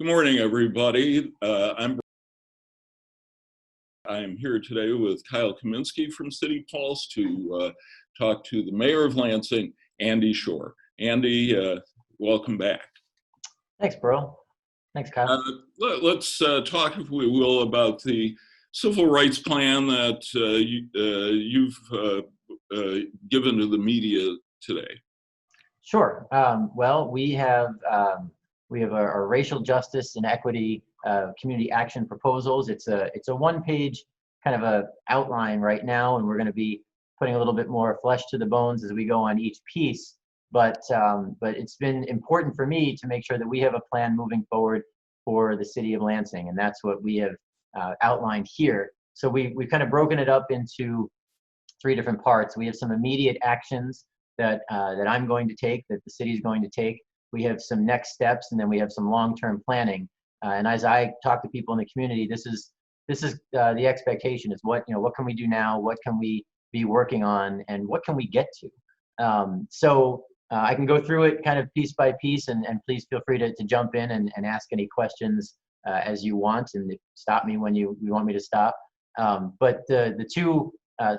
Good morning, everybody. I'm here today with Kyle Kaminsky from City Pulse to talk to the mayor of Lansing, Andy Schor. Andy, welcome back. Thanks, bro. Thanks, Kyle. Let's talk, if we will, about the civil rights plan that you've given to the media today. Sure. Well, we have our racial justice and equity community action proposals. It's a one-page kind of a outline right now, and we're going to be putting a little bit more flesh to the bones as we go on each piece. But it's been important for me to make sure that we have a plan moving forward for the city of Lansing, and that's what we have outlined here. So we've kind of broken it up into 3 different parts. We have some immediate actions that I'm going to take, that the city is going to take. We have some next steps, and then we have some long-term planning. And as I talk to people in the community, this is the expectation: is what can we do now? What can we be working on? And what can we get to? So I can go through it kind of piece by piece, and please feel free to jump in and ask any questions as you want, and stop me when you want me to stop. But the 2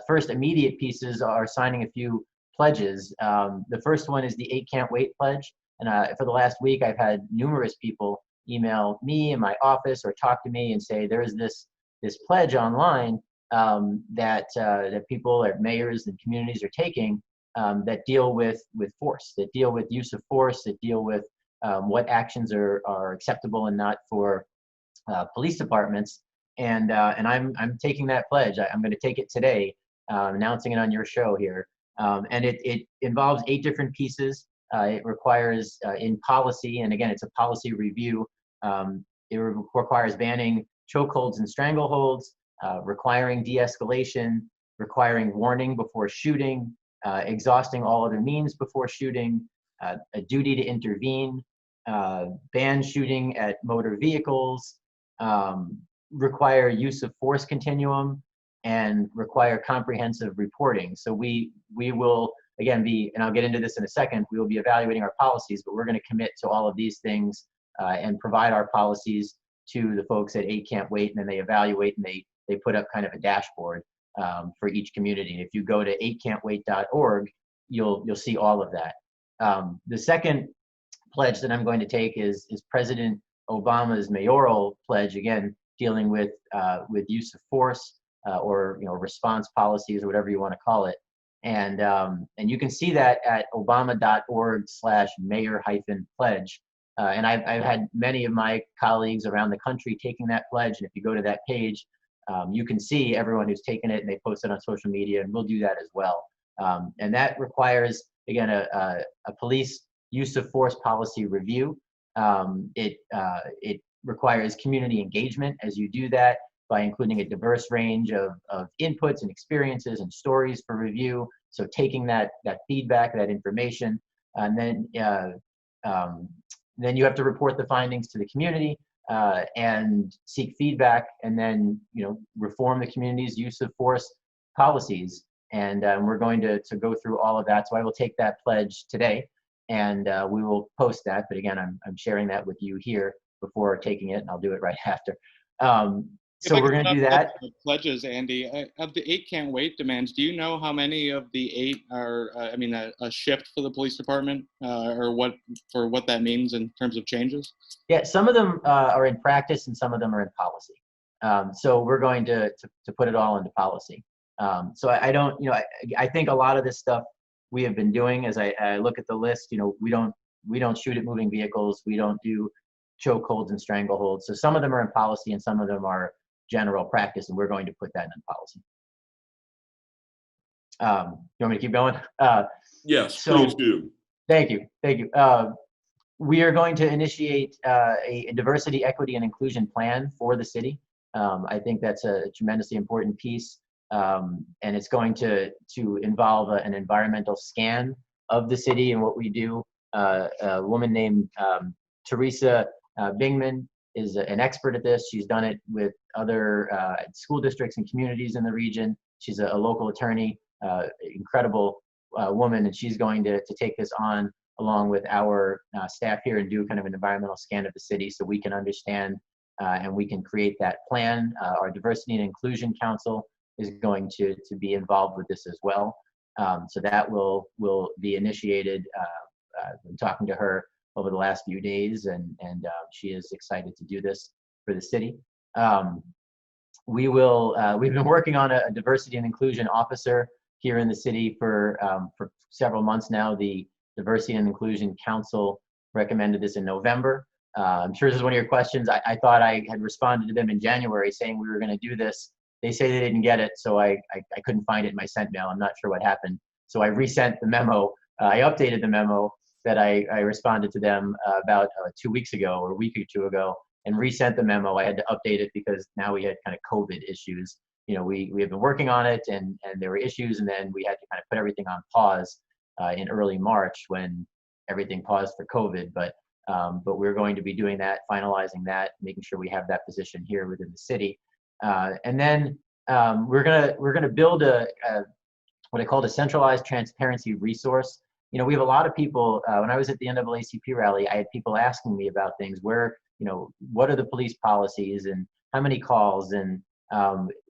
first immediate pieces are signing a few pledges. The first one is the 8 Can't Wait pledge. And for the last week, I've had numerous people email me in my office or talk to me and say there is this pledge online that people, or mayors and communities, are taking that deal with force, that deal with use of force, that deal with what actions are acceptable and not for police departments. And I'm taking that pledge. I'm going to take it today, announcing it on your show here. And it involves 8 different pieces. It requires in policy, and again, it's a policy review. It requires banning chokeholds and strangleholds, requiring de-escalation, requiring warning before shooting, exhausting all other means before shooting, a duty to intervene, ban shooting at motor vehicles, require use of force continuum, and require comprehensive reporting. So we will, again, and I'll get into this in a second, we will be evaluating our policies, but we're going to commit to all of these things and provide our policies to the folks at 8 Can't Wait, and then they evaluate and they put up kind of a dashboard for each community. And if you go to 8cantwait.org, you'll see all of that. The second pledge that I'm going to take is President Obama's mayoral pledge, again, dealing with use of force or response policies, or whatever you want to call it. And you can see that at obama.org/mayor-pledge. And I've had many of my colleagues around the country taking that pledge. And if you go to that page, you can see everyone who's taken it, and they post it on social media, and we'll do that as well. And that requires, again, a police use of force policy review. It requires community engagement as you do that, by including a diverse range of inputs and experiences and stories for review. So taking that feedback, that information, and then you have to report the findings to the community and seek feedback, and then reform the community's use of force policies. And we're going to go through all of that. So I will take that pledge today, and we will post that. But again, I'm sharing that with you here before taking it, and I'll do it right after. So we're going to do that. Pledges, Andy. Of the 8 Can't Wait demands, do you know how many of the 8 are, a shift for the police department, or what that means in terms of changes? Yeah, some of them are in practice, and some of them are in policy. So we're going to put it all into policy. So I don't, I think a lot of this stuff we have been doing. As I look at the list, we don't shoot at moving vehicles. We don't do chokeholds and strangleholds. So some of them are in policy, and some of them are general practice, and we're going to put that in policy. You want me to keep going? Yes, please do. Thank you. We are going to initiate a diversity, equity, and inclusion plan for the city. I think that's a tremendously important piece, and it's going to involve an environmental scan of the city and what we do. A woman named Teresa Bingman is an expert at this. She's done it with other school districts and communities in the region. She's a local attorney, incredible woman, and she's going to take this on along with our staff here and do kind of an environmental scan of the city so we can understand and we can create that plan. Our Diversity and Inclusion Council is going to be involved with this as well. So that will be initiated. Been talking to her over the last few days, and she is excited to do this for the city. We've been working on a diversity and inclusion officer here in the city for several months now. The Diversity and Inclusion Council recommended this in November. I'm sure this is one of your questions. I thought I had responded to them in January saying we were going to do this. They say they didn't get it, so I couldn't find it in my sent mail. I'm not sure what happened. So I resent the memo. I updated the memo that I responded to them about 2 weeks ago or a week or two ago, and resent the memo. I had to update it because now we had kind of COVID issues. You know, we have been working on it, and there were issues, and then we had to kind of put everything on pause in early March when everything paused for COVID. But we're going to be doing that, finalizing that, making sure we have that position here within the city. And then we're gonna build what I called a centralized transparency resource. You know, we have a lot of people. When I was at the NAACP rally, I had people asking me about things. Where, you know, what are the police policies and how many calls and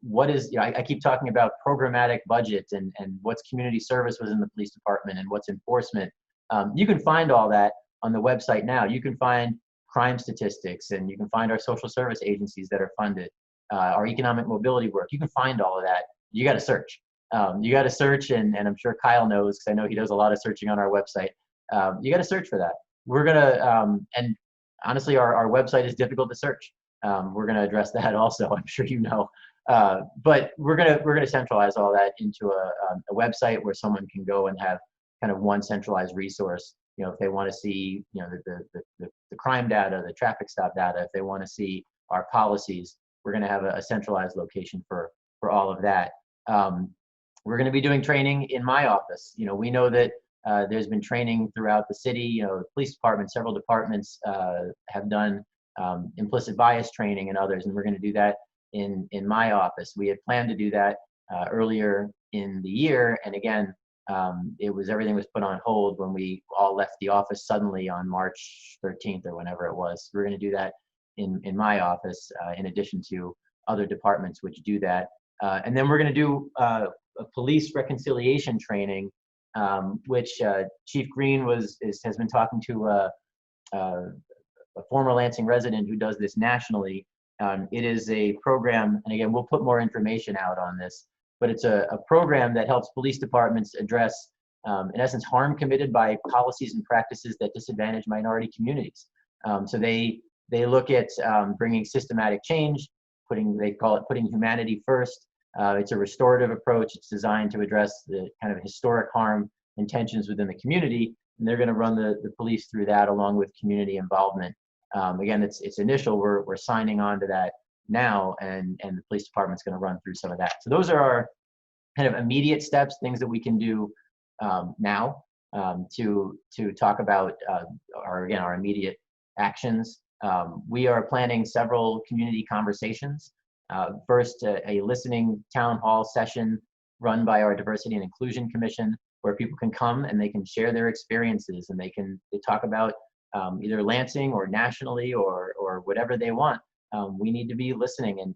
what is, you know, I keep talking about programmatic budget and what's community service within the police department and what's enforcement. You can find all that on the website now. You can find crime statistics, and you can find our social service agencies that are funded, our economic mobility work. You can find all of that. You got to search. You got to search, and I'm sure Kyle knows because I know he does a lot of searching on our website. You got to search for that. We're gonna, and honestly, our website is difficult to search. We're gonna address that also. I'm sure you know. But we're gonna centralize all that into a website where someone can go and have kind of one centralized resource. You know, if they want to see, you know, the crime data, the traffic stop data, if they want to see our policies, we're going to have a centralized location for all of that. We're going to be doing training in my office. You know, we know that there's been training throughout the city. You know, the police department, several departments have done implicit bias training and others, and we're going to do that in my office. We had planned to do that earlier in the year, and again, everything was put on hold when we all left the office suddenly on March 13th or whenever it was. We're going to do that in my office, in addition to other departments which do that. And then we're going to do a police reconciliation training, which Chief Green has been talking to a former Lansing resident who does this nationally. It is a program, and again, we'll put more information out on this, but it's a program that helps police departments address, in essence, harm committed by policies and practices that disadvantage minority communities. So they look at bringing systematic change, they call it putting humanity first. It's a restorative approach. It's designed to address the kind of historic harm and tensions within the community, and they're going to run the police through that along with community involvement. Again, it's initial. We're signing on to that now, and the police department's going to run through some of that. So those are our kind of immediate steps, things that we can do now to talk about our immediate actions. We are planning several community conversations. First, a listening town hall session run by our Diversity and Inclusion Commission, where people can come and they can share their experiences, and they talk about either Lansing or nationally or whatever they want. We need to be listening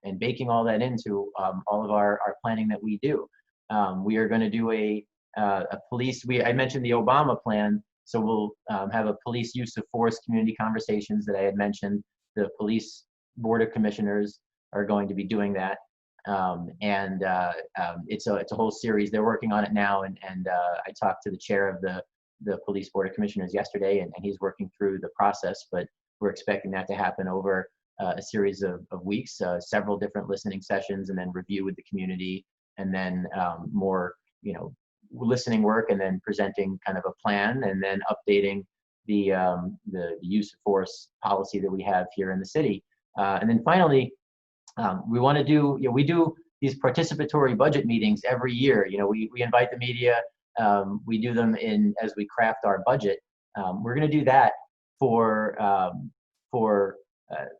and baking all that into all of our planning that we do. We are going to do a police. I mentioned the Obama plan, so we'll have a police use of force community conversations that I had mentioned. The police board of commissioners are going to be doing that, and it's a whole series. They're working on it now, and I talked to the chair of the police board of commissioners yesterday, and he's working through the process. But we're expecting that to happen over a series of weeks, several different listening sessions, and then review with the community, and then more, listening work, and then presenting kind of a plan, and then updating the use of force policy that we have here in the city. And then finally, we want to do, we do these participatory budget meetings every year. We invite the media, we do them as we craft our budget. We're going to do that for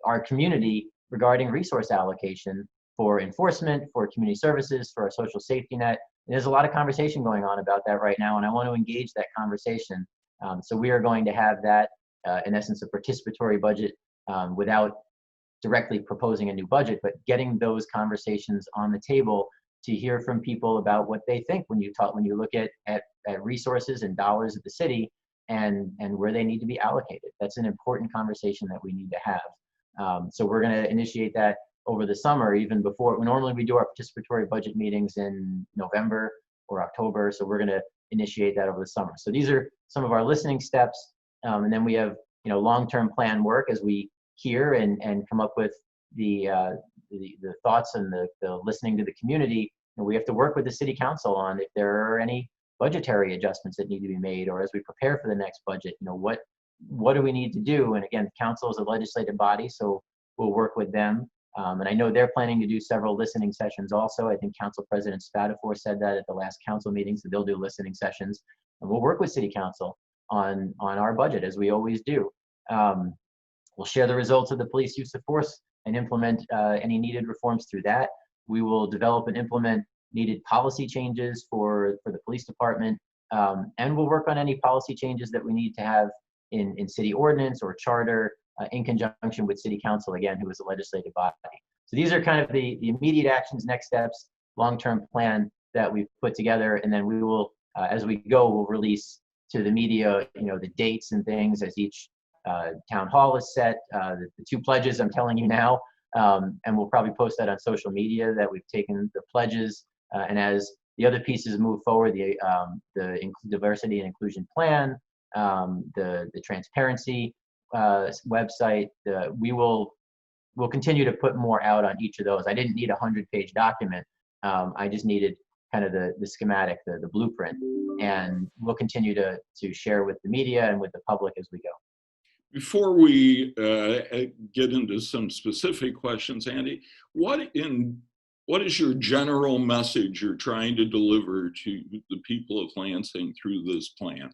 our community regarding resource allocation for enforcement, for community services, for our social safety net. And there's a lot of conversation going on about that right now, and I want to engage that conversation. So we are going to have that, in essence, a participatory budget, without directly proposing a new budget, but getting those conversations on the table to hear from people about what they think when you look at resources and dollars of the city, and where they need to be allocated. That's an important conversation that we need to have. So we're going to initiate that over the summer, even before. Normally we do our participatory budget meetings in November or October, so we're going to initiate that over the summer. So these are some of our listening steps, and then we have long-term plan work as we hear and come up with the thoughts and the listening to the community. And we have to work with the city council on if there are any budgetary adjustments that need to be made, or as we prepare for the next budget, what do we need to do? And again, council is a legislative body, so we'll work with them. And I know they're planning to do several listening sessions also. I think Council President Spatafor said that at the last council meeting, so they'll do listening sessions. And we'll work with City Council on our budget, as we always do. We'll share the results of the police use of force and implement any needed reforms through that. We will develop and implement needed policy changes for the police department. And we'll work on any policy changes that we need to have in city ordinance or charter, in conjunction with City Council, again, who is a legislative body. So these are kind of the immediate actions, next steps, long-term plan that we've put together. And then we will, as we go, we'll release to the media, the dates and things as each town hall is set, the 2 pledges I'm telling you now, and we'll probably post that on social media that we've taken the pledges. And as the other pieces move forward, the diversity and inclusion plan, the transparency website, we'll continue to put more out on each of those. I didn't need a 100-page document. I just needed kind of the schematic, the blueprint, and we'll continue to share with the media and with the public as we go. Before we get into some specific questions, Andy, what is your general message you're trying to deliver to the people of Lansing through this plan?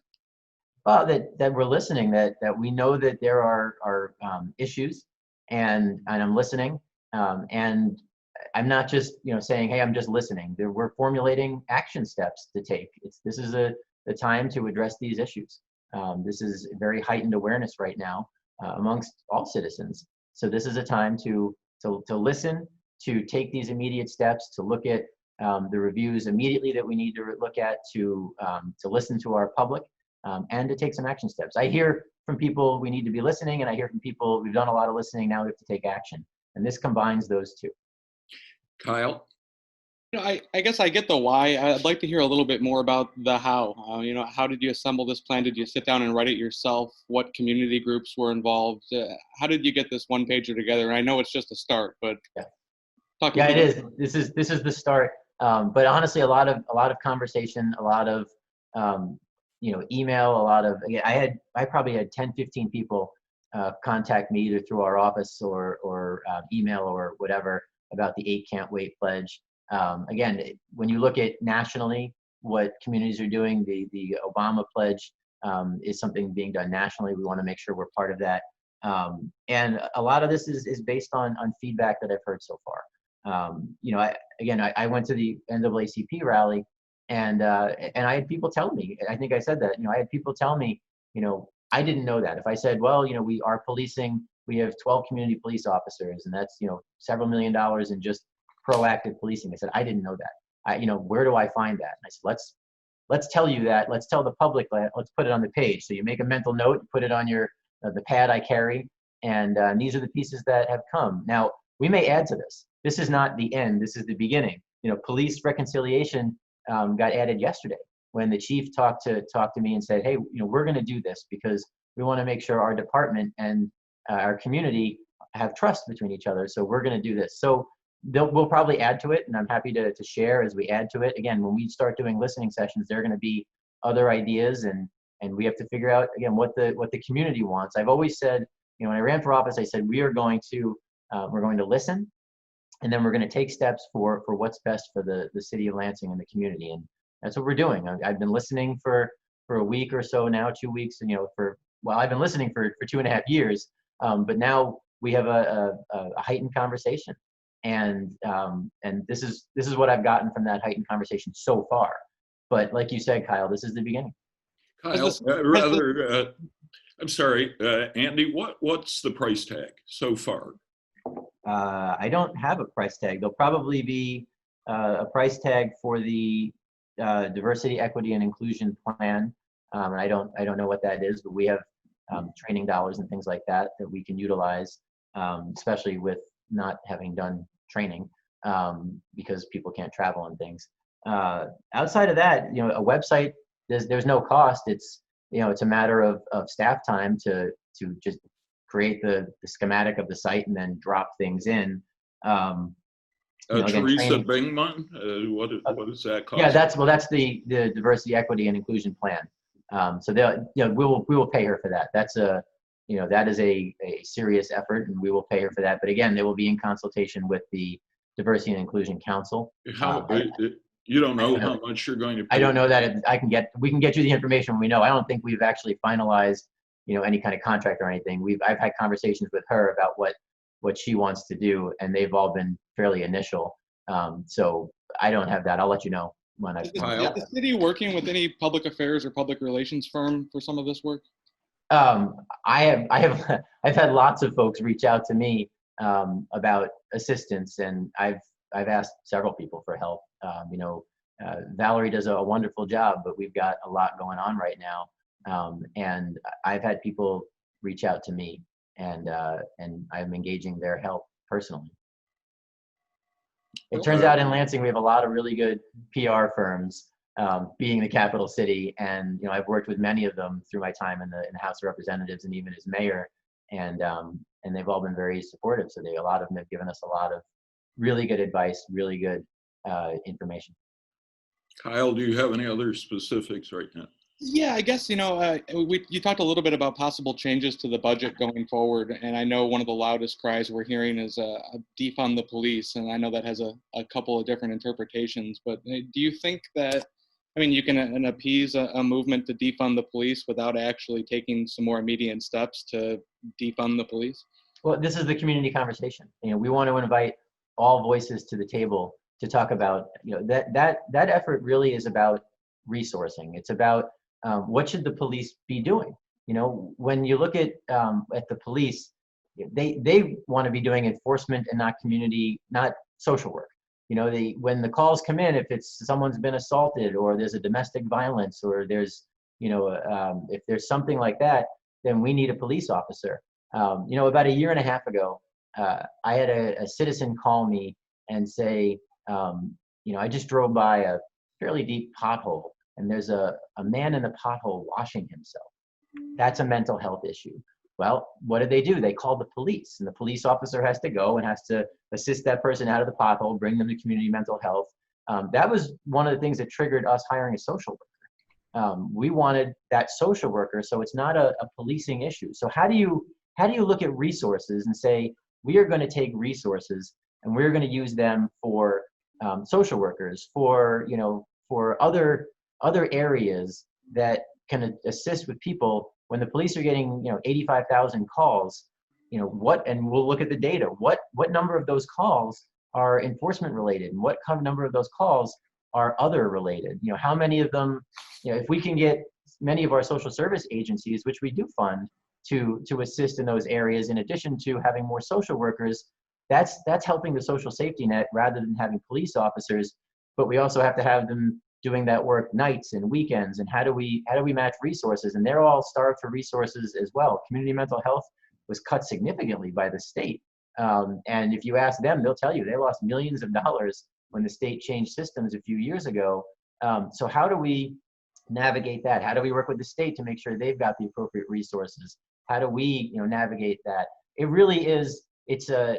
Well, that we're listening, that we know that there are issues, and I'm listening, and I'm not just saying, hey, I'm just listening. We're formulating action steps to take. This is the time to address these issues. This is very heightened awareness right now amongst all citizens. So this is a time to listen, to take these immediate steps, to look at the reviews immediately that we need to look at, to listen to our public, and to take some action steps. I hear from people we need to be listening, and I hear from people we've done a lot of listening, now we have to take action. And this combines those two. Kyle? I guess I get the why. I'd like to hear a little bit more about the how. How did you assemble this plan? Did you sit down and write it yourself? What community groups were involved? How did you get this one-pager together? I know it's just a start, but yeah, it is. This is the start. But honestly, a lot of conversation, a lot of email, a lot of. I probably had 10, 15 people contact me either through our office or email or whatever about the 8 Can't Wait pledge. Again, when you look at nationally what communities are doing, the Obama pledge is something being done nationally. We want to make sure we're part of that. And a lot of this is based on feedback that I've heard so far. I went to the NAACP rally, and I had people tell me, I think I said that, I had people tell me, I didn't know that. If I said, well, we are policing, we have 12 community police officers, and that's, several $1 million in just proactive policing. I said, I didn't know that. Where do I find that? And I said, let's tell you that. Let's tell the public. Let's put it on the page. So you make a mental note, put it on the pad I carry, and these are the pieces that have come. Now we may add to this. This is not the end. This is the beginning. Police reconciliation got added yesterday when the chief talked to me and said, hey, we're going to do this because we want to make sure our department and our community have trust between each other. So we're going to do this. So we'll probably add to it, and I'm happy to share as we add to it. Again, when we start doing listening sessions, there are going to be other ideas, and we have to figure out, again, what the community wants. I've always said, when I ran for office, I said we're going to listen, and then we're going to take steps for what's best for the city of Lansing and the community, and that's what we're doing. I've been listening for a week or so now, 2 weeks, and I've been listening for 2.5 years, but now we have a heightened conversation. And this is what I've gotten from that heightened conversation so far. But like you said, Kyle, this is the beginning. Kyle, has this, I'm sorry, Andy, what's the price tag so far? I don't have a price tag. There'll probably be a price tag for the diversity, equity, and inclusion plan. And I don't know what that is, but we have training dollars and things like that that we can utilize, especially with not having done training because people can't travel and things. Outside of that, a website, there's no cost. It's a matter of staff time to just create the schematic of the site and then drop things in. Again, Teresa training. Bingman, what does that cost? Yeah, that's the diversity, equity, and inclusion plan. So we will pay her for that. That is a serious effort, and we will pay her for that. But again, they will be in consultation with the Diversity and Inclusion Council. You don't know how much you're going to pay? I don't know that we can get you the information when we know. I don't think we've actually finalized, any kind of contract or anything. I've had conversations with her about what she wants to do, and they've all been fairly initial. So I don't have that. I'll let you know when I. Is the city working with any public affairs or public relations firm for some of this work? I've had lots of folks reach out to me about assistance, and I've asked several people for help. Valerie does a wonderful job, but we've got a lot going on right now, and I've had people reach out to me, and I'm engaging their help personally. It turns out in Lansing we have a lot of really good PR firms, being the capital city, and I've worked with many of them through my time in the House of Representatives and even as mayor, and they've all been very supportive. So a lot of them have given us a lot of really good advice, really good information. Kyle, do you have any other specifics right now? Yeah, I guess, you talked a little bit about possible changes to the budget going forward. And I know one of the loudest cries we're hearing is defund the police. And I know that has a couple of different interpretations. But do you think that, you can appease a movement to defund the police without actually taking some more immediate steps to defund the police? Well, this is the community conversation. We want to invite all voices to the table to talk about, that effort really is about resourcing. It's about what should the police be doing? When you look at the police, they want to be doing enforcement and not social work. When the calls come in, if it's someone's been assaulted or there's a domestic violence or there's, if there's something like that, then we need a police officer. About a year and a half ago, I had a citizen call me and say, I just drove by a fairly deep pothole and there's a man in the pothole washing himself. That's a mental health issue. Well, what did they do? They called the police, and the police officer has to go and has to assist that person out of the pothole, bring them to community mental health. That was one of the things that triggered us hiring a social worker. We wanted that social worker, so it's not a policing issue. So how do you look at resources and say, we are going to take resources and we're going to use them for social workers, for other areas that can assist with people when the police are getting 85,000 calls, and we'll look at the data. What number of those calls are enforcement related, and what number of those calls are other related? How many of them, if we can get many of our social service agencies, which we do fund, to assist in those areas, in addition to having more social workers, that's helping the social safety net rather than having police officers. But we also have to have them doing that work nights and weekends. And how do we match resources? And they're all starved for resources as well. Community mental health was cut significantly by the state. And if you ask them, they'll tell you they lost millions of dollars when the state changed systems a few years ago. So how do we navigate that? How do we work with the state to make sure they've got the appropriate resources? How do we navigate that? It really is, it's a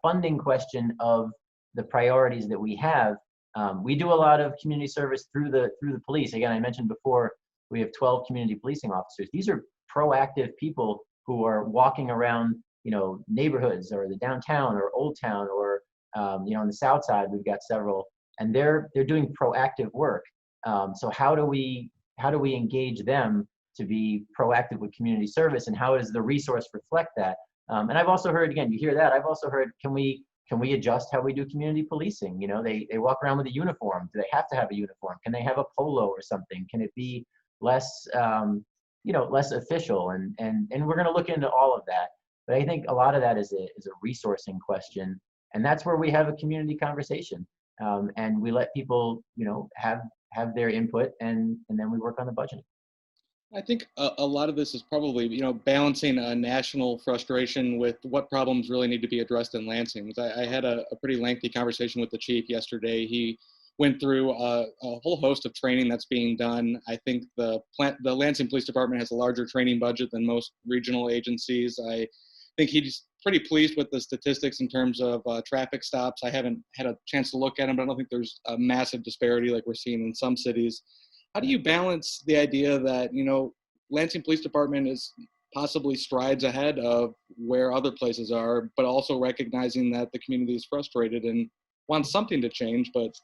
funding question of the priorities that we have. We do a lot of community service through the police. Again, I mentioned before, we have 12 community policing officers. These are proactive people who are walking around, neighborhoods or the downtown or Old Town or, on the South Side, we've got several, and they're doing proactive work. So how do we engage them to be proactive with community service, and how does the resource reflect that? And I've also heard, again, you hear that, I've also heard, can we adjust how we do community policing? They walk around with a uniform. Do they have to have a uniform? Can they have a polo or something? Can it be less, less official, and we're going to look into all of that. But I think a lot of that is a resourcing question, and that's where we have a community conversation, and we let people, have their input, and then we work on the budget. I think a lot of this is probably, balancing a national frustration with what problems really need to be addressed in Lansing. I had a pretty lengthy conversation with the chief yesterday. He went through a whole host of training that's being done. I think the Lansing Police Department has a larger training budget than most regional agencies. I think he's pretty pleased with the statistics in terms of traffic stops. I haven't had a chance to look at them, but I don't think there's a massive disparity like we're seeing in some cities. How do you balance the idea that, Lansing Police Department is possibly strides ahead of where other places are, but also recognizing that the community is frustrated and wants something to change, but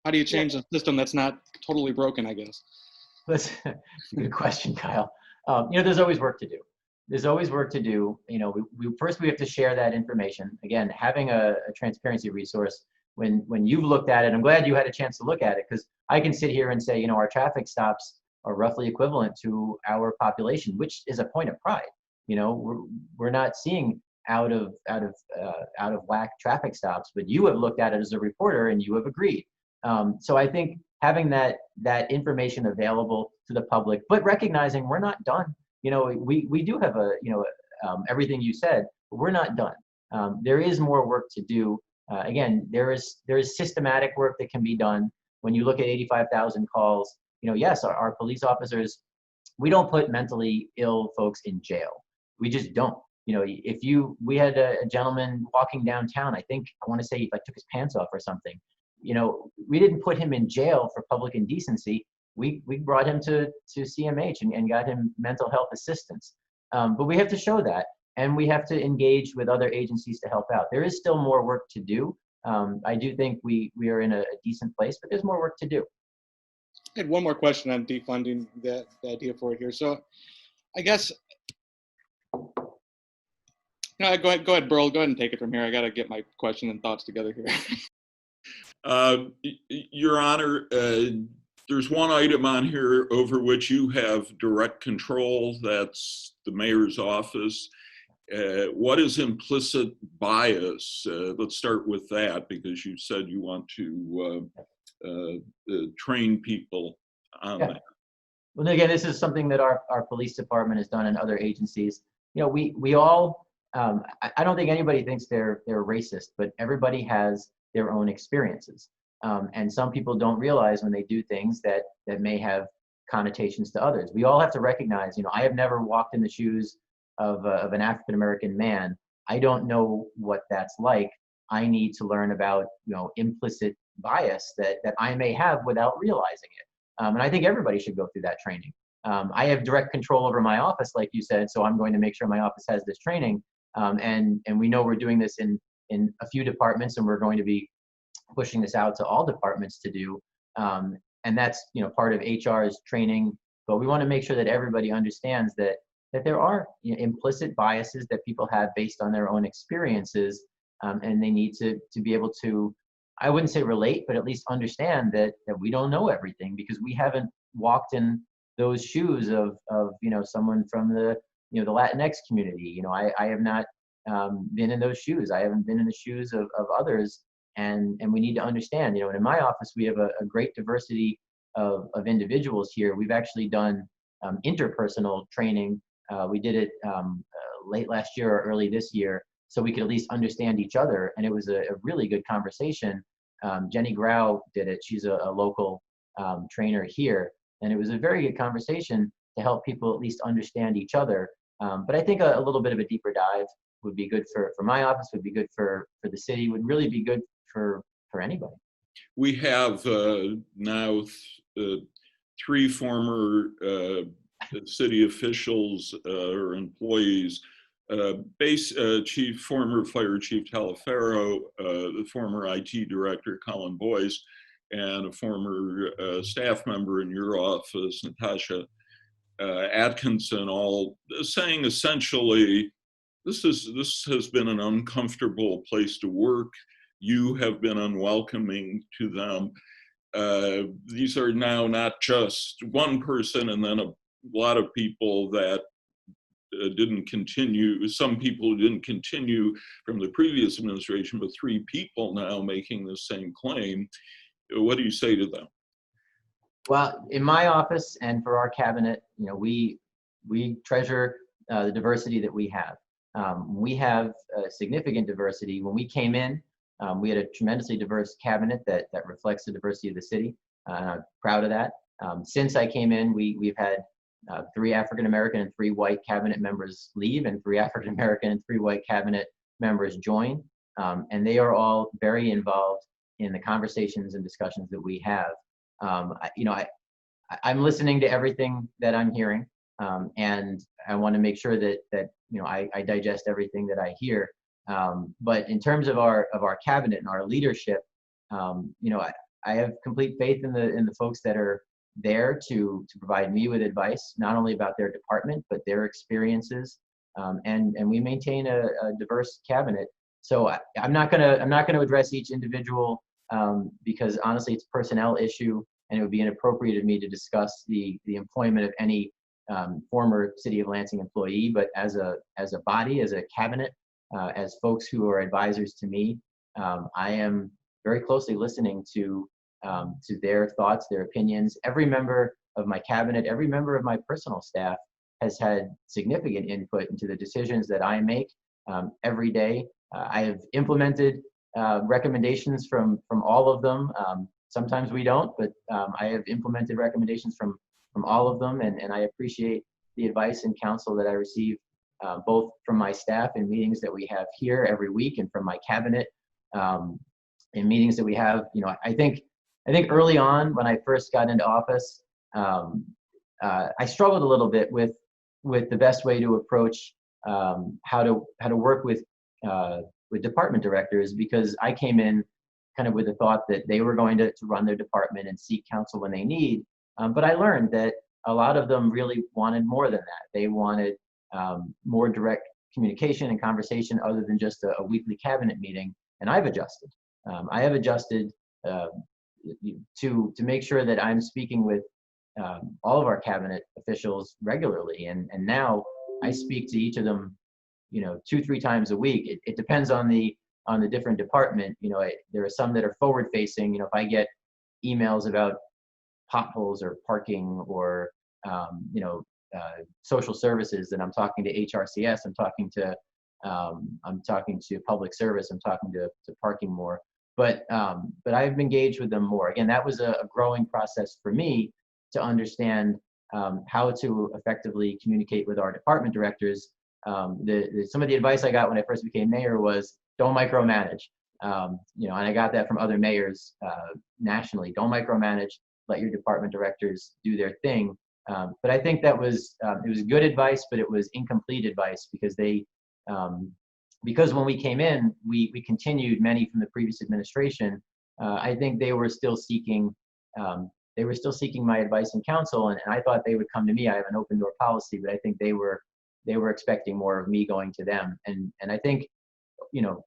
how do you change a system that's not totally broken, I guess? That's a good question, Kyle. There's always work to do. There's always work to do. First we have to share that information. Again, having a transparency resource, when you've looked at it, I'm glad you had a chance to look at it, because I can sit here and say, our traffic stops are roughly equivalent to our population, which is a point of pride. We're not seeing out of whack traffic stops, but you have looked at it as a reporter and you have agreed. So I think having that information available to the public, but recognizing we're not done. We do have everything you said, but we're not done. There is more work to do. Again, there is systematic work that can be done. When you look at 85,000 calls, yes, our police officers, we don't put mentally ill folks in jail. We just don't. We had a gentleman walking downtown, I want to say he took his pants off or something. We didn't put him in jail for public indecency. We brought him to CMH and got him mental health assistance. But we have to show that, and we have to engage with other agencies to help out. There is still more work to do. I do think we are in a decent place, but there's more work to do. I had one more question on defunding, the idea for it here. So I guess, go ahead, Burl, go ahead and take it from here. I got to get my question and thoughts together here. Your Honor, there's one item on here over which you have direct control. That's the mayor's office. What is implicit bias? Let's start with that, because you said you want to train people on that. Well, again, this is something that our police department has done in other agencies. We all, I don't think anybody thinks they're racist, but everybody has their own experiences. And some people don't realize when they do things that may have connotations to others. We all have to recognize, I have never walked in the shoes of an African-American man. I don't know what that's like. I need to learn about, implicit bias that I may have without realizing it. And I think everybody should go through that training. I have direct control over my office, like you said, so I'm going to make sure my office has this training. And we know we're doing this in a few departments, and we're going to be pushing this out to all departments to do. And that's, part of HR's training, but we want to make sure that everybody understands that there are implicit biases that people have based on their own experiences, and they need to be able to, I wouldn't say relate, but at least understand that we don't know everything, because we haven't walked in those shoes of someone from the the Latinx community. I have not been in those shoes. I haven't been in the shoes of others, and we need to understand. And in my office we have a great diversity of individuals here. We've actually done interpersonal training. We did it late last year or early this year, so we could at least understand each other. And it was a really good conversation. Jenny Grau did it. She's a local trainer here. And it was a very good conversation to help people at least understand each other. But I think a little bit of a deeper dive would be good for my office, would be good for the city, would really be good for anybody. We have now 3 former city officials or employees, former Fire Chief Talafero, the former IT Director Colin Boyce, and a former staff member in your office, Natasha Atkinson, all saying essentially, this has been an uncomfortable place to work. You have been unwelcoming to them. these are now not just one person and then a lot of people that didn't continue, some people who didn't continue from the previous administration, but 3 people now making the same claim. What do you say to them? Well, in my office and for our cabinet, we treasure the diversity that we have. We have significant diversity. When we came in, we had a tremendously diverse cabinet that reflects the diversity of the city. I'm proud of that. Since I came in, we've had 3 African American and 3 white cabinet members leave, and 3 African American and 3 white cabinet members join. And they are all very involved in the conversations and discussions that we have. I'm listening to everything that I'm hearing, and I want to make sure that I digest everything that I hear. But in terms of our cabinet and our leadership, I have complete faith in the folks that are there to provide me with advice, not only about their department but their experiences, and we maintain a diverse cabinet. So I'm not gonna address each individual because honestly, it's a personnel issue, and it would be inappropriate of me to discuss the employment of any former City of Lansing employee. But as a body, as a cabinet, as folks who are advisors to me, I am very closely listening to their thoughts, their opinions. Every member of my cabinet, every member of my personal staff has had significant input into the decisions that I make every day. I have implemented recommendations from all of them. Sometimes we don't, but I have implemented recommendations from all of them, and I appreciate the advice and counsel that I receive both from my staff in meetings that we have here every week, and from my cabinet in meetings that we have. I think early on when I first got into office, I struggled a little bit with the best way to approach how to work with department directors, because I came in kind of with the thought that they were going to run their department and seek counsel when they need. But I learned that a lot of them really wanted more than that. They wanted more direct communication and conversation other than just a weekly cabinet meeting. And I've adjusted. I have adjusted to make sure that I'm speaking with all of our cabinet officials regularly. And now I speak to each of them, 2-3 times a week. It depends on the different department. There are some that are forward facing. If I get emails about potholes or parking or social services, then I'm talking to HRCS, I'm talking to public service, I'm talking to parking more. But I've engaged with them more. Again, that was a growing process for me to understand how to effectively communicate with our department directors. Some of the advice I got when I first became mayor was, don't micromanage. And I got that from other mayors nationally. Don't micromanage. Let your department directors do their thing. But I think that was it was good advice, but it was incomplete advice, because because when we came in, we continued many from the previous administration. I think they were still seeking my advice and counsel, and I thought they would come to me. I have an open door policy, but I think they were expecting more of me going to them. And I think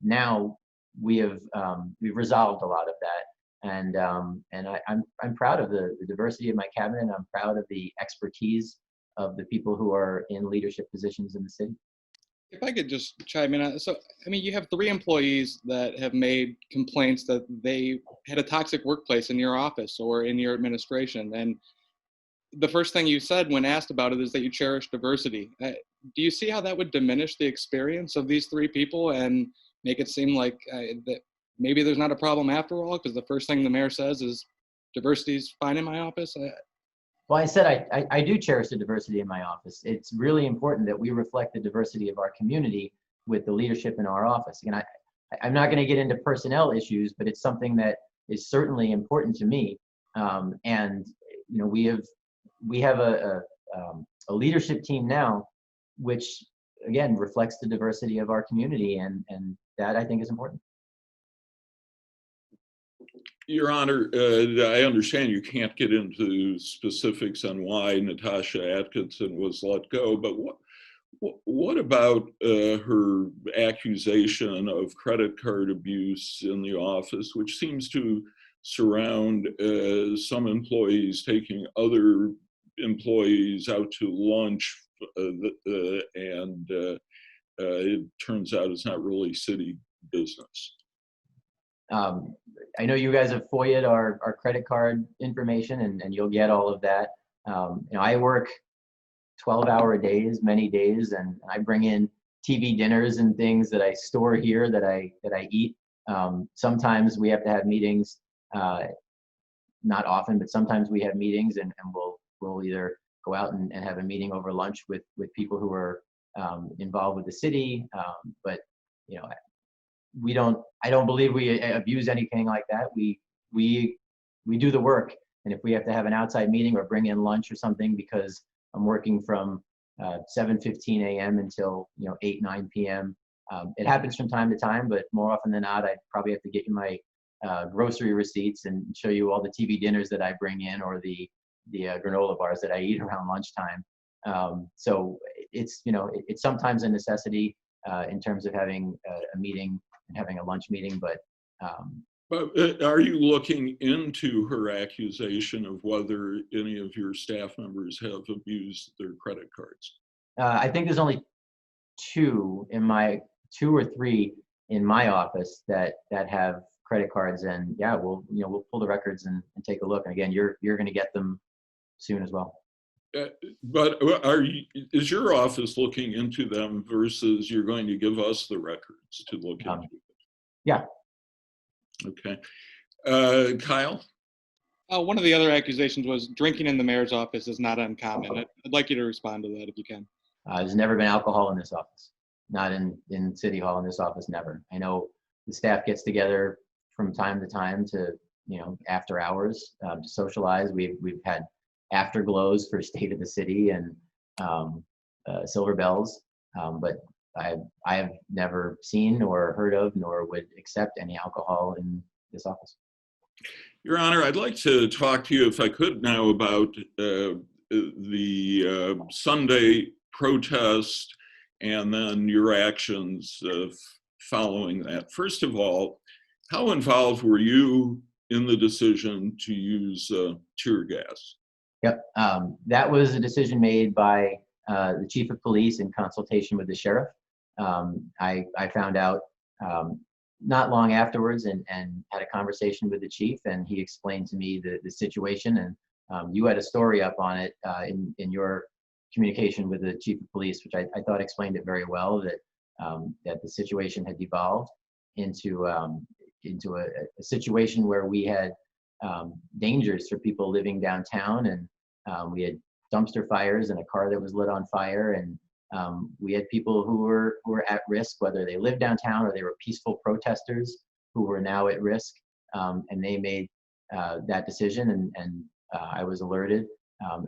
now we've resolved a lot of that. And I'm proud of the diversity of my cabinet. I'm proud of the expertise of the people who are in leadership positions in the city. If I could just chime in on, so you have 3 employees that have made complaints that they had a toxic workplace in your office or in your administration, and the first thing you said when asked about it is that you cherish diversity. Do you see how that would diminish the experience of these 3 people and make it seem like that maybe there's not a problem after all, because the first thing the mayor says is diversity is fine in my office? Well, I said I do cherish the diversity in my office. It's really important that we reflect the diversity of our community with the leadership in our office. And I'm not going to get into personnel issues, but it's something that is certainly important to me. And we have a leadership team now, which again reflects the diversity of our community, and that I think is important. Your Honor, I understand you can't get into specifics on why Natasha Atkinson was let go, but what about her accusation of credit card abuse in the office, which seems to surround some employees taking other employees out to lunch, and it turns out it's not really city business. I know you guys have FOIA'd our credit card information, and you'll get all of that. I work 12-hour days, many days, and I bring in TV dinners and things that I store here that I eat. Sometimes we have to have meetings, not often, but sometimes we have meetings, and we'll either go out and have a meeting over lunch with people who are involved with the city. But I don't believe we abuse anything like that. We do the work, and if we have to have an outside meeting or bring in lunch or something because I'm working from 7:15 a.m. until 8, 9 p.m. It happens from time to time, but more often than not, I probably have to get you my grocery receipts and show you all the TV dinners that I bring in, or the granola bars that I eat around lunchtime. So it's it's sometimes a necessity in terms of having a meeting and having a lunch meeting, but are you looking into her accusation of whether any of your staff members have abused their credit cards? I think there's only two or three in my office that have credit cards, and yeah, we'll pull the records and take a look. And again, you're going to get them soon as well. But is your office looking into them versus you're going to give us the records to look into? Yeah. Okay. Kyle? One of the other accusations was drinking in the mayor's office is not uncommon. I'd like you to respond to that if you can. There's never been alcohol in this office. Not in City Hall, in this office, never. I know the staff gets together from time to time to, after hours to socialize. We've had afterglows for State of the City and Silver Bells, but I have never seen or heard of nor would accept any alcohol in this office. Your Honor, I'd like to talk to you, if I could, now about the Sunday protest and then your actions following that. First of all, how involved were you in the decision to use tear gas? Yep, that was a decision made by the chief of police in consultation with the sheriff. I found out not long afterwards and had a conversation with the chief, and he explained to me the situation, and you had a story up on it in your communication with the chief of police, which I thought explained it very well, that that the situation had devolved into a situation where we had dangers for people living downtown, and we had dumpster fires and a car that was lit on fire, and we had people who were at risk, whether they lived downtown or they were peaceful protesters who were now at risk, and they made that decision, and I was alerted.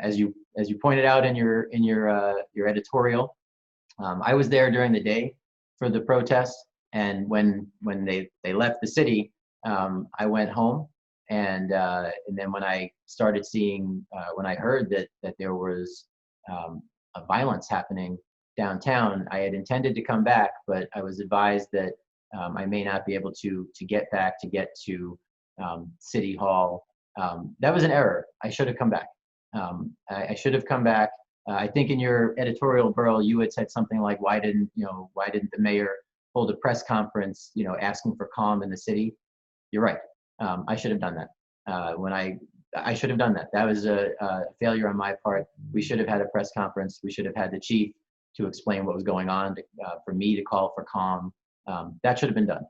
As you pointed out in your editorial, I was there during the day for the protest, and when they left the city, I went home, and then when I started seeing, when I heard that there was a violence happening downtown, I had intended to come back, but I was advised that I may not be able to get to City Hall. That was an error. I should have come back. I should have come back. I think in your editorial, Burl, you had said something like, why didn't the mayor hold a press conference, asking for calm in the city? You're right. I should have done that. I should have done that. That was a failure on my part. We should have had a press conference. We should have had the chief to explain what was going on, for me to call for calm. That should have been done.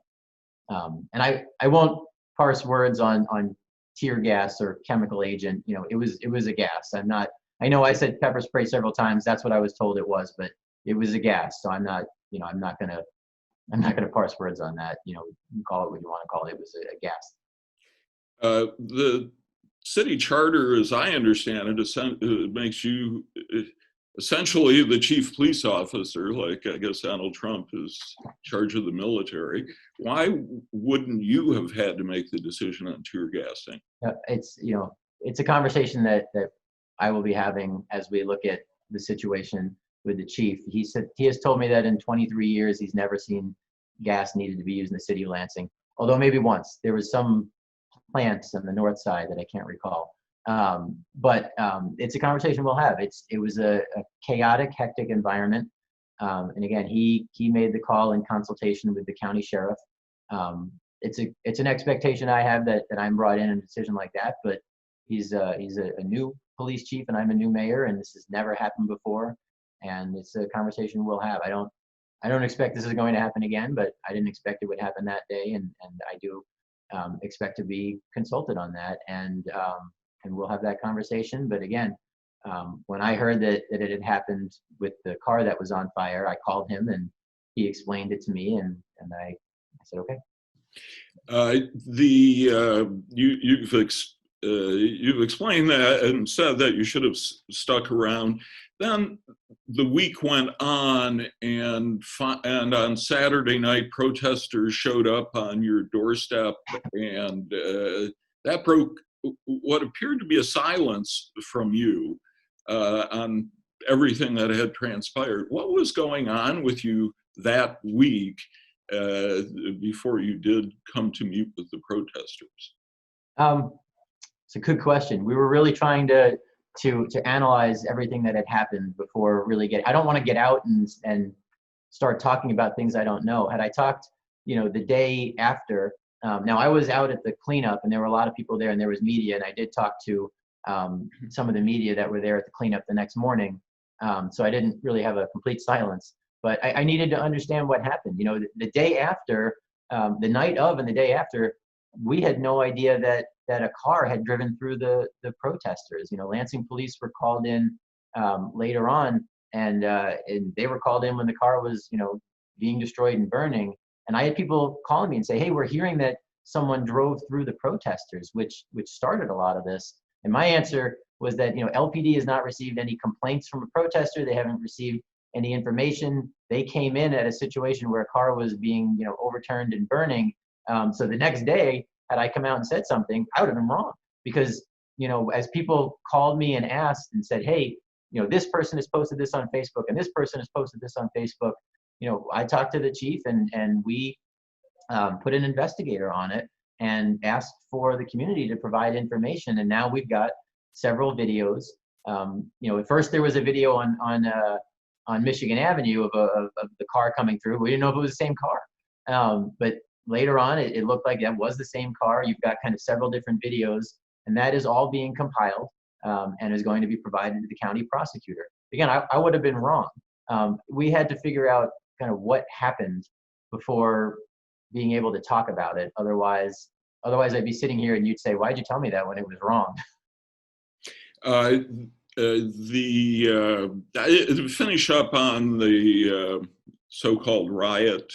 And I won't parse words on tear gas or chemical agent. It was a gas. I know I said pepper spray several times. That's what I was told it was, but it was a gas. So I'm not gonna parse words on that. You call it what you want to call it. It was a gas. The city charter, as I understand it, makes you essentially the chief police officer, like I guess Donald Trump is in charge of the military. Why wouldn't you have had to make the decision on tear gassing? It's a conversation that I will be having as we look at the situation with the chief. He has told me that in 23 years he's never seen gas needed to be used in the city of Lansing. Although maybe once there was some plants on the north side that I can't recall. But it's a conversation we'll have. It was a chaotic, hectic environment. And again, he made the call in consultation with the county sheriff. It's an expectation I have that I'm brought in a decision like that, but he's a new police chief and I'm a new mayor, and this has never happened before. And it's a conversation we'll have. I don't expect this is going to happen again, but I didn't expect it would happen that day, and I do expect to be consulted on that, and we'll have that conversation. But again, when I heard that it had happened with the car that was on fire, I called him and he explained it to me, and I said, okay. You've explained that and said that you should have stuck around. Then the week went on, and on Saturday night, protesters showed up on your doorstep, and that broke what appeared to be a silence from you on everything that had transpired. What was going on with you that week before you did come to meet with the protesters? It's a good question. We were really trying to analyze everything that had happened before really I don't want to get out and start talking about things I don't know. Had I talked, the day after, now I was out at the cleanup and there were a lot of people there and there was media, and I did talk to some of the media that were there at the cleanup the next morning. So I didn't really have a complete silence, but I needed to understand what happened. The day after, the night of and the day after, we had no idea that a car had driven through the protesters. Lansing police were called in later on, and they were called in when the car was, being destroyed and burning. And I had people calling me and say, "Hey, we're hearing that someone drove through the protesters," which started a lot of this. And my answer was that, LPD has not received any complaints from a protester. They haven't received any information. They came in at a situation where a car was being, overturned and burning. So the next day, had I come out and said something, I would have been wrong, because, as people called me and asked and said, "Hey, this person has posted this on Facebook and this person has posted this on Facebook," I talked to the chief and we put an investigator on it and asked for the community to provide information. And now we've got several videos. At first there was a video on Michigan Avenue of the car coming through. We didn't know if it was the same car. But later on, it looked like that was the same car. You've got kind of several different videos, and that is all being compiled and is going to be provided to the county prosecutor. Again, I would have been wrong. We had to figure out kind of what happened before being able to talk about it. Otherwise I'd be sitting here and you'd say, "Why'd you tell me that when it was wrong?" To finish up on the so-called riot,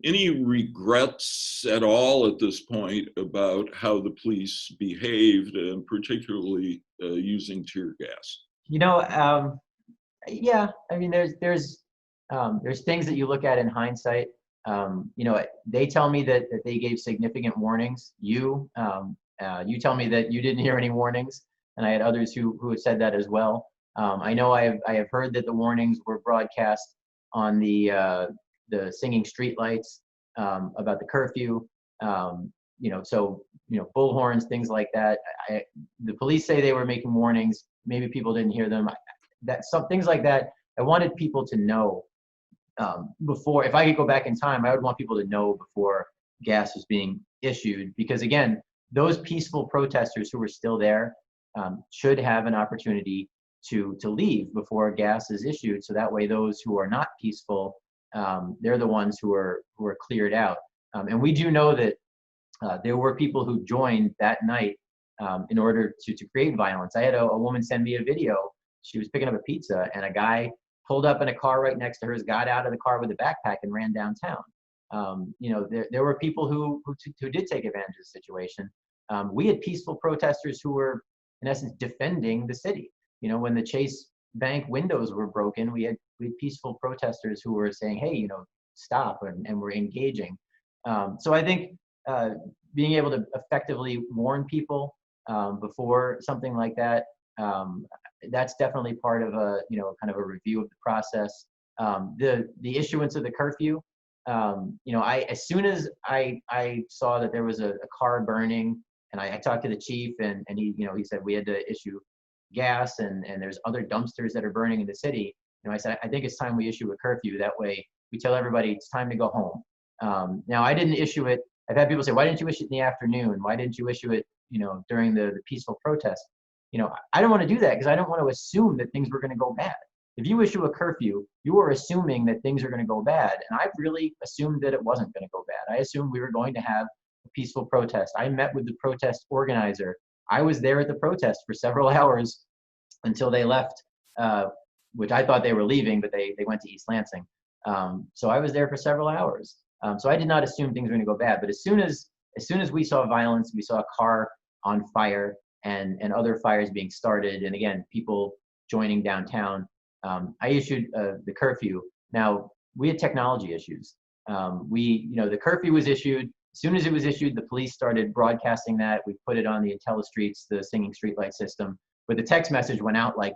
any regrets at all at this point about how the police behaved, and particularly using tear gas? Yeah. I mean, there's things that you look at in hindsight. They tell me that they gave significant warnings. You tell me that you didn't hear any warnings, and I had others who have said that as well. I know I have heard that the warnings were broadcast on the singing streetlights about the curfew. Bullhorns, things like that. The police say they were making warnings. Maybe people didn't hear them. Some things like that. I wanted people to know before. If I could go back in time, I would want people to know before gas was being issued, because again, those peaceful protesters who were still there should have an opportunity to leave before gas is issued. So that way, those who are not peaceful, they're the ones who are cleared out. And we do know that there were people who joined that night in order to create violence. I had a woman send me a video. She was picking up a pizza, and a guy pulled up in a car right next to hers, got out of the car with a backpack, and ran downtown. There were people who did take advantage of the situation. We had peaceful protesters who were, in essence, defending the city. When the Chase Bank windows were broken, we had peaceful protesters who were saying, "Hey, stop," and we're engaging. So I think being able to effectively warn people before something like that, that's definitely part of kind of a review of the process. The issuance of the curfew, You know, as soon as I saw that there was a car burning, and I talked to the chief, and he, you know, he said we had to issue gas, and there's other dumpsters that are burning in the city. You know, I said, I think it's time we issue a curfew. That way we tell everybody it's time to go home. Now, I didn't issue it. I've had people say, why didn't you issue it in the afternoon? Why didn't you issue it, you know, during the peaceful protest? You know, I don't want to do that because I don't want to assume that things were going to go bad. If you issue a curfew, you are assuming that things are going to go bad. And I really assumed that it wasn't going to go bad. I assumed we were going to have a peaceful protest. I met with the protest organizer. I was there at the protest for several hours until they left, which I thought they were leaving, but they went to East Lansing. So I was there for several hours. So I did not assume things were going to go bad. But as soon as we saw violence, we saw a car on fire and other fires being started, and again, people joining downtown, I issued the curfew. Now, we had technology issues. You know, the curfew was issued. As soon as it was issued, the police started broadcasting that. We put it on the IntelliStreets, the singing streetlight system. But the text message went out like,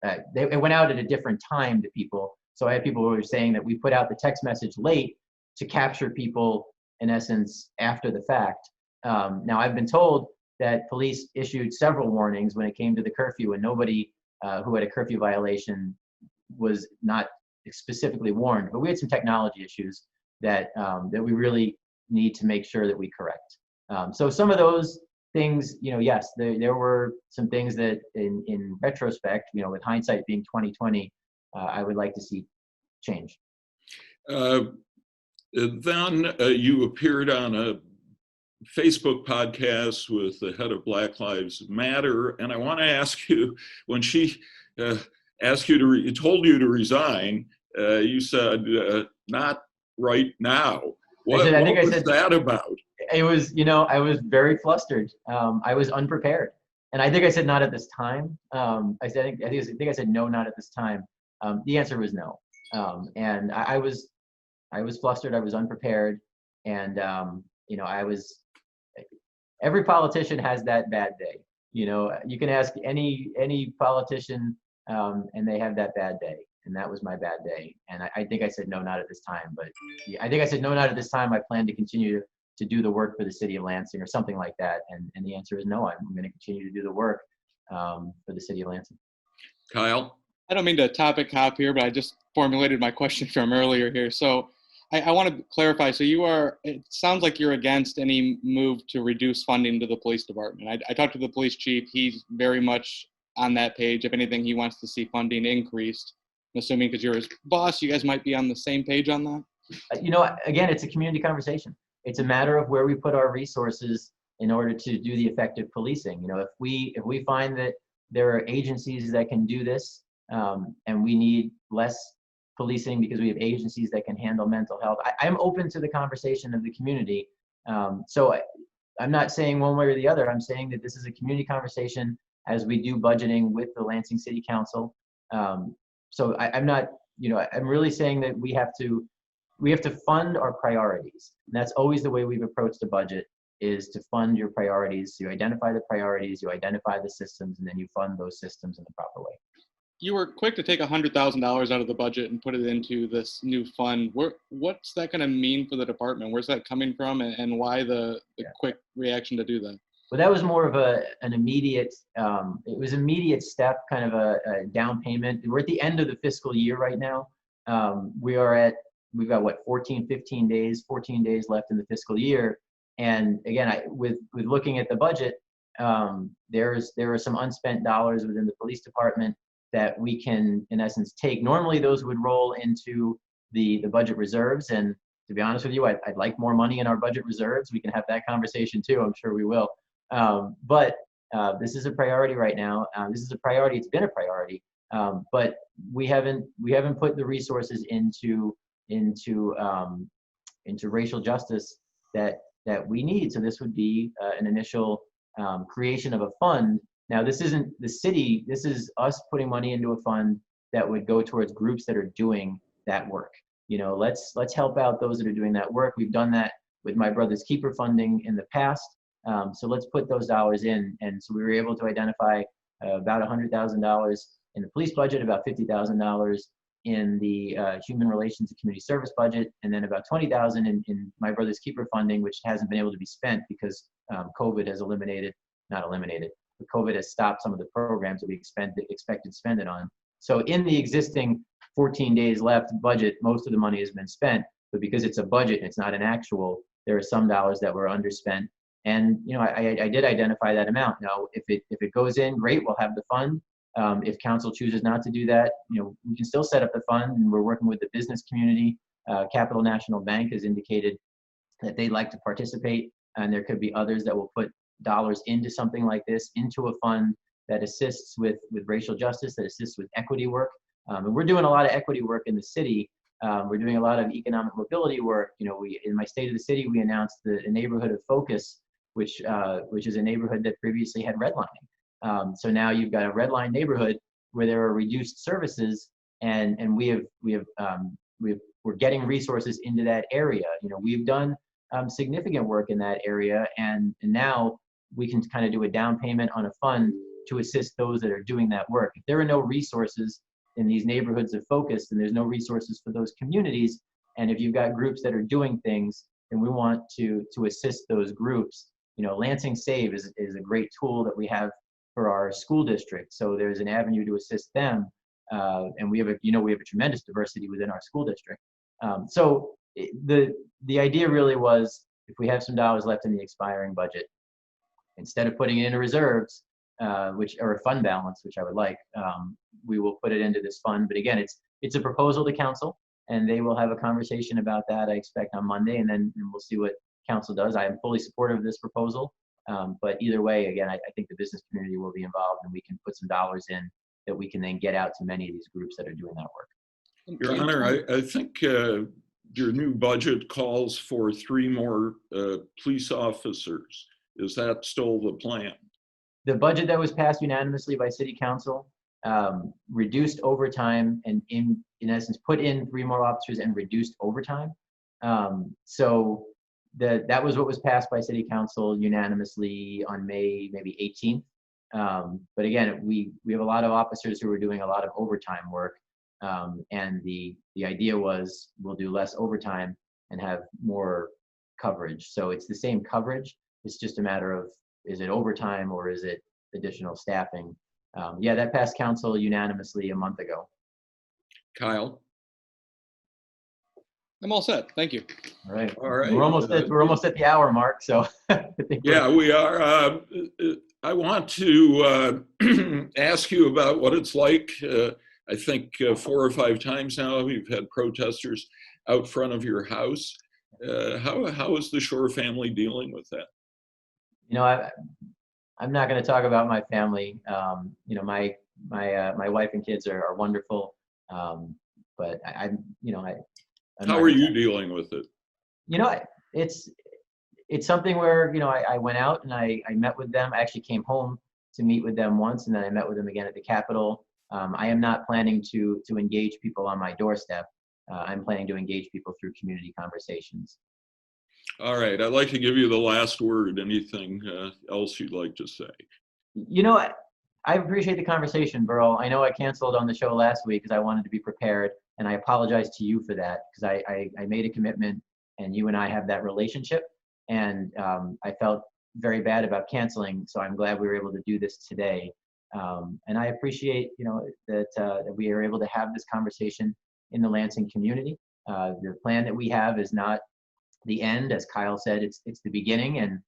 it went out at a different time to people. So I had people who were saying that we put out the text message late to capture people, in essence, after the fact. Now, I've been told that police issued several warnings when it came to the curfew, and nobody who had a curfew violation was not specifically warned. But we had some technology issues that we really need to make sure that we correct. So some of those things, you know, yes, there were some things that in retrospect, you know, with hindsight being 2020, I would like to see change. Then you appeared on a Facebook podcast with the head of Black Lives Matter, and I want to ask you, when she asked you told you to resign, you said, "Not right now." What was that about? It was, you know, I was very flustered. I was unprepared, and I think I said not at this time. I think I said no, not at this time. The answer was no, and I was flustered. I was unprepared, and you know, every politician has that bad day. You know, you can ask any politician, and they have that bad day, and that was my bad day. And I think I said no, not at this time. But yeah, I think I said no, not at this time. I plan to continue to do the work for the city of Lansing or something like that. And the answer is no. I'm going to continue to do the work for the city of Lansing. Kyle? I don't mean to topic hop here, but I just formulated my question from earlier here. So I want to clarify. So it sounds like you're against any move to reduce funding to the police department. I talked to the police chief. He's very much on that page. If anything, he wants to see funding increased. I'm assuming because you're his boss, you guys might be on the same page on that? You know, again, it's a community conversation. It's a matter of where we put our resources in order to do the effective policing. You know, if we find that there are agencies that can do this, and we need less policing because we have agencies that can handle mental health, I'm open to the conversation of the community. So I'm not saying one way or the other. I'm saying that this is a community conversation as we do budgeting with the Lansing City Council. So I'm not, you know, I'm really saying that we have to fund our priorities. And that's always the way we've approached the budget, is to fund your priorities. You identify the priorities, you identify the systems, and then you fund those systems in the proper way. You were quick to take $100,000 out of the budget and put it into this new fund. What's that going to mean for the department? Where's that coming from, and why the quick reaction to do that? Well, that was more of an immediate, it was immediate step, kind of a down payment. We're at the end of the fiscal year right now. We've got what, 14 days left in the fiscal year. And again, with looking at the budget, there are some unspent dollars within the police department that we can, in essence, take. Normally those would roll into the budget reserves. And to be honest with you, I'd like more money in our budget reserves. We can have that conversation too. I'm sure we will. But this is a priority right now. This is a priority. It's been a priority. But we haven't put the resources into racial justice that we need. So this would be an initial creation of a fund. Now, this isn't the city. This is us putting money into a fund that would go towards groups that are doing that work. You know, let's help out those that are doing that work. We've done that with My Brother's Keeper funding in the past. So let's put those dollars in. And so we were able to identify about $100,000 in the police budget, about $50,000 in the human relations and community service budget, and then about 20,000 in my brother's keeper funding, which hasn't been able to be spent because COVID has not eliminated, but COVID has stopped some of the programs that we expected to spend it on. So in the existing 14 days left budget, most of the money has been spent, but because it's a budget and it's not an actual, there are some dollars that were underspent. And I did identify that amount. Now, if it goes in, great, we'll have the fund. If council chooses not to do that, we can still set up the fund, and we're working with the business community. Capital National Bank has indicated that they'd like to participate, and there could be others that will put dollars into something like this, into a fund that assists with racial justice, that assists with equity work. And we're doing a lot of equity work in the city. We're doing a lot of economic mobility work. In my State of the City, we announced the neighborhood of focus, which is a neighborhood that previously had redlining. So now you've got a redline neighborhood where there are reduced services, and we're getting resources into that area. We've done significant work in that area, and now we can kind of do a down payment on a fund to assist those that are doing that work. If there are no resources in these neighborhoods of focus, then there's no resources for those communities. And if you've got groups that are doing things, and we want to assist those groups, Lansing Save is a great tool that we have for our school district. So there's an avenue to assist them, and we have a tremendous diversity within our school district. So the idea really was, if we have some dollars left in the expiring budget, instead of putting it into reserves, or a fund balance, which I would like, we will put it into this fund. But again, it's a proposal to council, and they will have a conversation about that, I expect, on Monday, and then we'll see what council does. I am fully supportive of this proposal, but either way, again, I think the business community will be involved, and we can put some dollars in that we can then get out to many of these groups that are doing that work. Your Honor, I think your new budget calls for 3 more police officers. Is that still the plan? The budget that was passed unanimously by City Council reduced overtime, and in essence put in 3 more officers and reduced overtime. So that was what was passed by City Council unanimously on May maybe 18th. But again, we have a lot of officers who are doing a lot of overtime work, and the idea was we'll do less overtime and have more coverage. So it's the same coverage. It's just a matter of, is it overtime or is it additional staffing? Yeah, that passed council unanimously a month ago. Kyle? I'm all set. Thank you. All right. All right. We're almost at the hour mark, so. Yeah, we are. I want to ask you about what it's like. I think 4 or 5 times now you've had protesters out front of your house. How is the Schor family dealing with that? I'm not going to talk about my family. My wife and kids are wonderful, but How are you dealing with it? It's something where I went out and I met with them. I actually came home to meet with them once, and then I met with them again at the Capitol. I am not planning to engage people on my doorstep. I'm planning to engage people through community conversations. All right, I'd like to give you the last word. Anything else you'd like to say? I appreciate the conversation, Burl. I know I canceled on the show last week because I wanted to be prepared, and I apologize to you for that, because I made a commitment, and you and I have that relationship, and I felt very bad about canceling, so I'm glad we were able to do this today. And I appreciate that we are able to have this conversation in the Lansing community. The plan that we have is not the end. As Kyle said, it's the beginning, and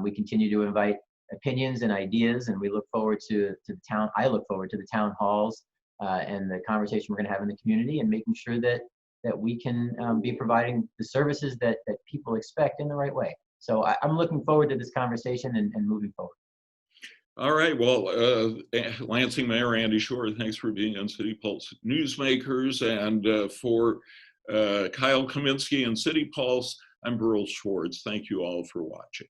we continue to invite opinions and ideas, and we look forward to the town. I look forward to the town halls and the conversation we're going to have in the community, and making sure that we can be providing the services that people expect in the right way. So I'm looking forward to this conversation and moving forward. All right, well, Lansing Mayor Andy Schor, thanks for being on City Pulse Newsmakers, and for Kyle Kaminsky and City Pulse, I'm Burl Schwartz. Thank you all for watching.